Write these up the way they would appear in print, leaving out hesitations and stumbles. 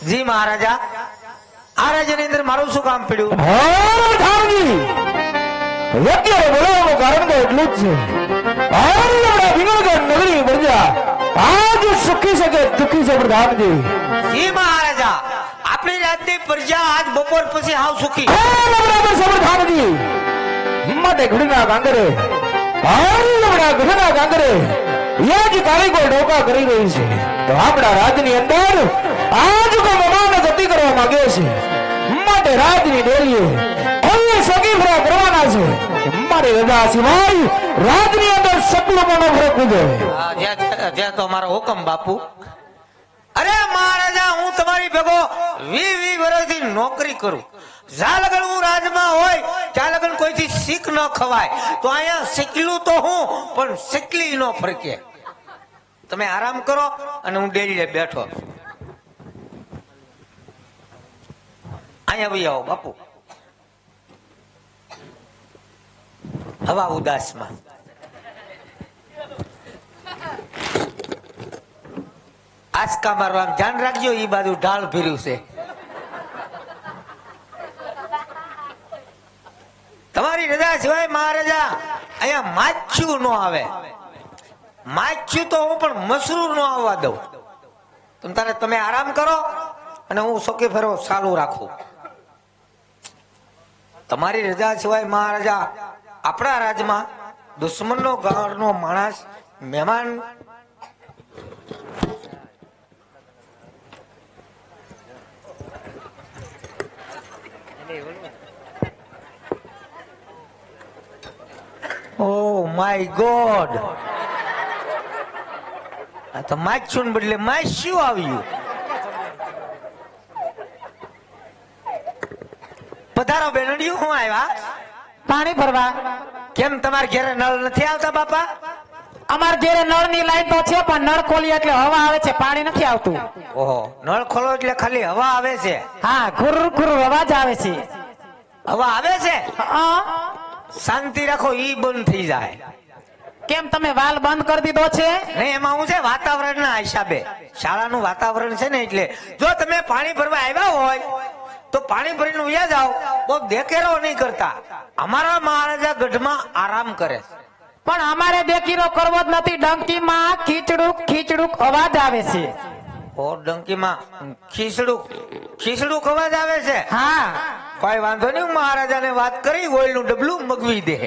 જી મહારાજા, આ રાજ્યની અંદર મારું શું કામ પડ્યું? અત્યારે બોલાવવાનું કારણ તો એટલું જ છે. નગરી પ્રજા આજ સુખી શકે દુખી છે પ્રધાનજી. જી મહારાજા, આપણી રાજની પ્રજા આજ બપોર પછી હાવ સુખી. બરાબર છે પ્રધાનજી. માટે ઘડીના કાંગરે ઘડીના કાંગરે યાદ કારીગો ડોકા કરી રહી છે. તો આપણા રાજની અંદર આજ કોઈ મમાને ગતિ કરવા માંગે છે. માટે રાજની ડેલીએ કોઈ સગી ફરા કરવાના છે. મારી રજા સિવાય રાજની અંદર સકલું મનો ફરક ઉદે. જ્યાં તો અમારો હુકમ બાપુ. અરે મહારાજા, હું તમારી ભેગો 20 વર્ષથી નોકરી કરું. જ્યાં લગન હું રાજમાં હોય ત્યાં લગન કોઈથી શીખ ન ખવાય. તો અહીંયા શીખલું તો હું પણ શીખલી ન ફરકે. તમે આરામ કરો અને હું ડેલીએ બેઠો. અહીંયા ભાઈ આવો બાપુ. હવા ઉદાસમાં આસકા મારવાનું ધ્યાન રાખજો. એ બાજુ ઢાળ ભર્યું છે. તમારી રજા સિવાય મહારાજા અહીંયા માછ્યું ન આવે. માછ્યું તો હું પણ મસરૂર ન આવવા દઉં. તમે આરામ કરો અને હું સોકે ફેરો ચાલુ રાખું. તમારી રજા સિવાય મહારાજા આપણા રાજમાં દુશ્મનનો ઘરનો માણસ મહેમાન ઓ માય ગોડ, આ તો માછું બદલે માછ્યું આવ્યું. પધારો બેનડિયું, હું આવ્યા પાણી ભરવા. કેમ તમારા ઘરે નળ નથી આવતા બાપા? અમાર ઘરે નળ ની લાઈન તો છે પણ નળ ખોલી એટલે હવા આવે છે, પાણી નથી આવતું. ઓહો, નળ ખોલો એટલે ખાલી હવા આવે છે? હા, ખુર ખુર અવાજ આવે છે. હવા આવે છે? હા. શાંતિ રાખો, ઈ બંધ થઈ જાય. કેમ તમે વાલ બંધ કરી દીધો છે? નહીં, એમાં હું છે વાતાવરણના હિસાબે. શાળાનું વાતાવરણ છે ને એટલે. જો તમે પાણી ભરવા આવ્યા હોય તો પાણી ભરીને વ્યા જાઓ. બહુ દેખેરો નહીં કરતા. અમારા મહારાજા ગઢમાં આરામ કરે છે. પણ અમારે દેખીરો કરવો જ નથી. ડંકીમાં ખીચડુક ખીચડુક અવાજ આવે છે. ઓ, ડંકીમાં ખીચડુક અવાજ આવે છે? હા. કોઈ વાંધો નહીં, હું મહારાજાને વાત કરી ઓઇલનું ડબલું મગવી દે.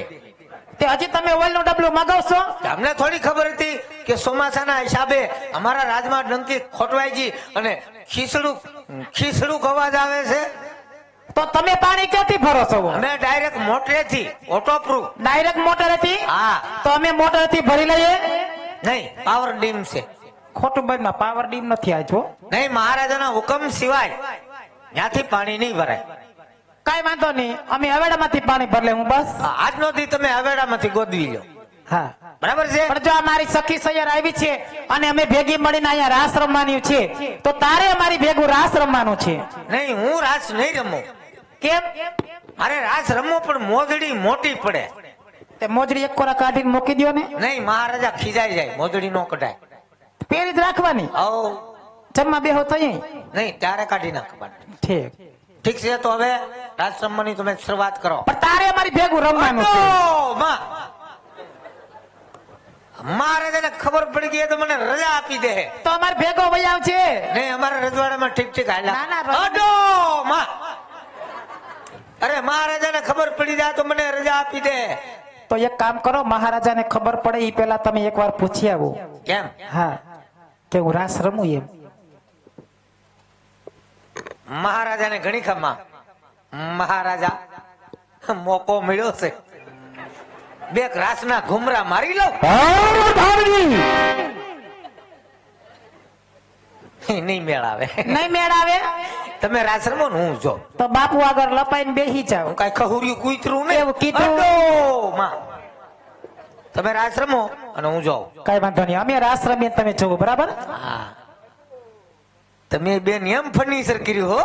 તે હજી તમે ઓઇલનું ડબલું મગાવશો? અમને થોડી ખબર હતી કે ચોમાસાના હિસાબે અમારા રાજમાં ડંકી ખોટવાઈ ગઈ અને ખીચડુક અવાજ આવે છે. તો તમે પાણી ક્યાંથી ભરો છો? અમે ડાયરેક્ટ મોટરેથી, ઓટોપ્રૂફ. ડાયરેક્ટ મોટરેથી? હા. તો અમે મોટરેથી ભરી લઈએ. નહીં, પાવર ડીમ છે. ખોટું બંધમાં પાવર ડીમ નથી આજો. નહીં, મહારાજાના હુકમ સિવાય ત્યાંથી પાણી નહીં ભરાય. કઈ વાંધો નહીં, અમે હવેડામાંથી પાણી ભરી લેવું બસ. આજનો દી તમે હવેડામાંથી ગોદવી લો. હા, બરાબર છે. પણ જો અમારી સખી સૈયર આવી છે અને અમે ભેગી મળીને અહીંયા રાસ રમવાની છે તો તારે અમારી ભેગું રાસ રમવાનું છે. નહીં, હું રાસ નહીં રમું. કેમ? મારે રાસ રમવો પણ મોજડી મોટી પડે. તે મોજડી એક કોરા કાઢીને મૂકી દો ને. નહીં, મહારાજા ખીજાઈ જાય, મોજડી નો કઢાય. પેરી જ રાખવાની. જમવા બેહો તો અહીં નહીં, ત્યારે કાઢી નાખવાની. ઠીક છે. તો હવે રાસ રમવાની તમે શરૂઆત કરો. પણ તારે અમારી ભેગું રમવાનું છે. મહારાજાને ખબર પડી ગઈ તો મને રજા આપી દે. તો અમારે ભેગો વહી આવશે. નહીં, અમારા રજવાડામાં ઠીક હાલ્યા. અરે મહારાજાને ખબર પડી જાય તો મને રજા આપી દે. તો એક કામ કરો, મહારાજાને ખબર પડે એ પેલા તમે એકવાર પૂછી આવો. કેમ? હા, કે હું રાસ રમું એમ. મહારાજાને ઘણી ખમા. મહારાજા, મોકો મળ્યો છે, બે રાસના ઘુમરા મારી લો. નહીં મેળ આવે. નહીં મેળ આવે. તમે રાસ રમો ને હું જો. તો બાપુ આગળ લપાઈને બેસી જાવ. હું કઈ ખહુર્યું કૂતરું ને એવું કીધું. તમે રાસ રમો અને હું જાઉં. કઈ વાંધો નહીં, અમે રાસ રમીએ તમે જોવો. બરાબર? હા, તમે બે નિયમ ફર્નિચર કર્યું હો.